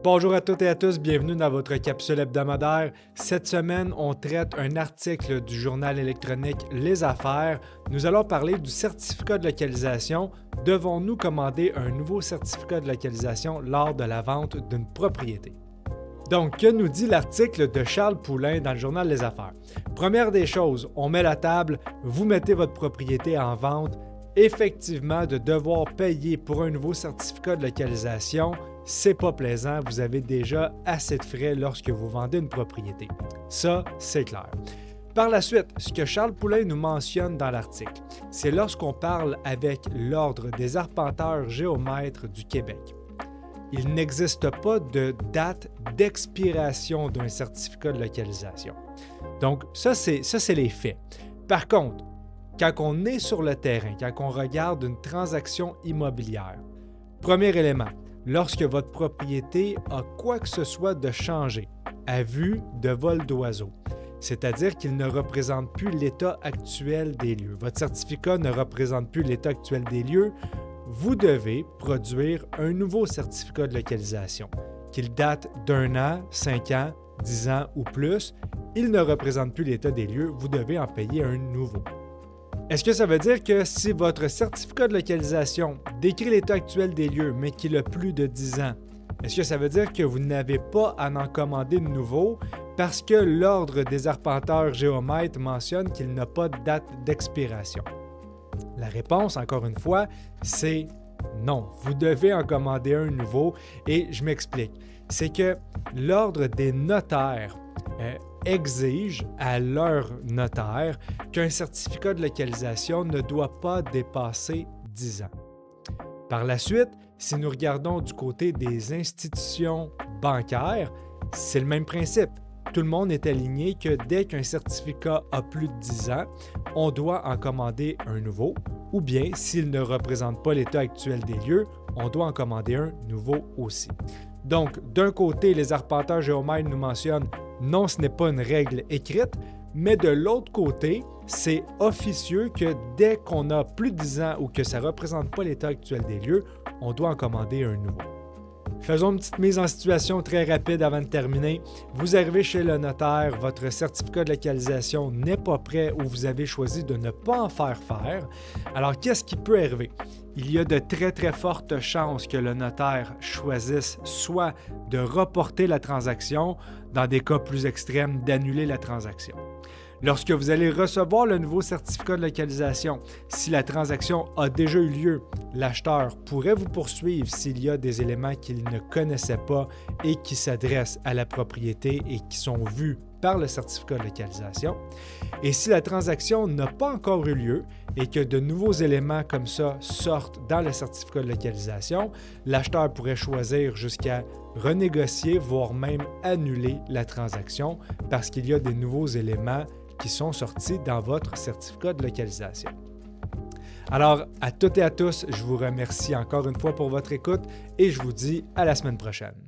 Bonjour à toutes et à tous, bienvenue dans votre capsule hebdomadaire. Cette semaine, on traite un article du journal électronique Les Affaires. Nous allons parler du certificat de localisation. Devons-nous commander un nouveau certificat de localisation lors de la vente d'une propriété? Donc, que nous dit l'article de Charles Poulain dans le journal Les Affaires? Première des choses, on met la table, vous mettez votre propriété en vente. Effectivement, de devoir payer pour un nouveau certificat de localisation, c'est pas plaisant, vous avez déjà assez de frais lorsque vous vendez une propriété. Ça, c'est clair. Par la suite, ce que Charles Poulain nous mentionne dans l'article, c'est lorsqu'on parle avec l'Ordre des arpenteurs géomètres du Québec. Il n'existe pas de date d'expiration d'un certificat de localisation. Donc, ça, c'est les faits. Par contre, quand on est sur le terrain, quand on regarde une transaction immobilière, premier élément, lorsque votre propriété a quoi que ce soit de changé, à vue de vol d'oiseau, c'est-à-dire qu'il ne représente plus l'état actuel des lieux. Votre certificat ne représente plus l'état actuel des lieux, vous devez produire un nouveau certificat de localisation, qu'il date d'1 an, 5 ans, 10 ans ou plus. Il ne représente plus l'état des lieux, vous devez en payer un nouveau. Est-ce que ça veut dire que si votre certificat de localisation décrit l'état actuel des lieux, mais qu'il a plus de 10 ans, est-ce que ça veut dire que vous n'avez pas à en commander de nouveau parce que l'Ordre des arpenteurs géomètres mentionne qu'il n'a pas de date d'expiration? La réponse, encore une fois, c'est non. Vous devez en commander un nouveau et je m'explique. C'est que l'Ordre des notaires exige à leur notaire qu'un certificat de localisation ne doit pas dépasser 10 ans. Par la suite, si nous regardons du côté des institutions bancaires, c'est le même principe. Tout le monde est aligné que dès qu'un certificat a plus de 10 ans, on doit en commander un nouveau, ou bien, s'il ne représente pas l'état actuel des lieux, on doit en commander un nouveau aussi. Donc, d'un côté, les arpenteurs géomètres nous mentionnent non, ce n'est pas une règle écrite, mais de l'autre côté, c'est officieux que dès qu'on a plus de 10 ans ou que ça ne représente pas l'état actuel des lieux, on doit en commander un nouveau. Faisons une petite mise en situation très rapide avant de terminer. Vous arrivez chez le notaire, votre certificat de localisation n'est pas prêt ou vous avez choisi de ne pas en faire. Alors, qu'est-ce qui peut arriver? Il y a de très, très fortes chances que le notaire choisisse soit de reporter la transaction, dans des cas plus extrêmes, d'annuler la transaction. Lorsque vous allez recevoir le nouveau certificat de localisation, si la transaction a déjà eu lieu, l'acheteur pourrait vous poursuivre s'il y a des éléments qu'il ne connaissait pas et qui s'adressent à la propriété et qui sont vus par le certificat de localisation. Et si la transaction n'a pas encore eu lieu et que de nouveaux éléments comme ça sortent dans le certificat de localisation, l'acheteur pourrait choisir jusqu'à renégocier, voire même annuler la transaction parce qu'il y a des nouveaux éléments qui sont sortis dans votre certificat de localisation. Alors, à toutes et à tous, je vous remercie encore une fois pour votre écoute et je vous dis à la semaine prochaine.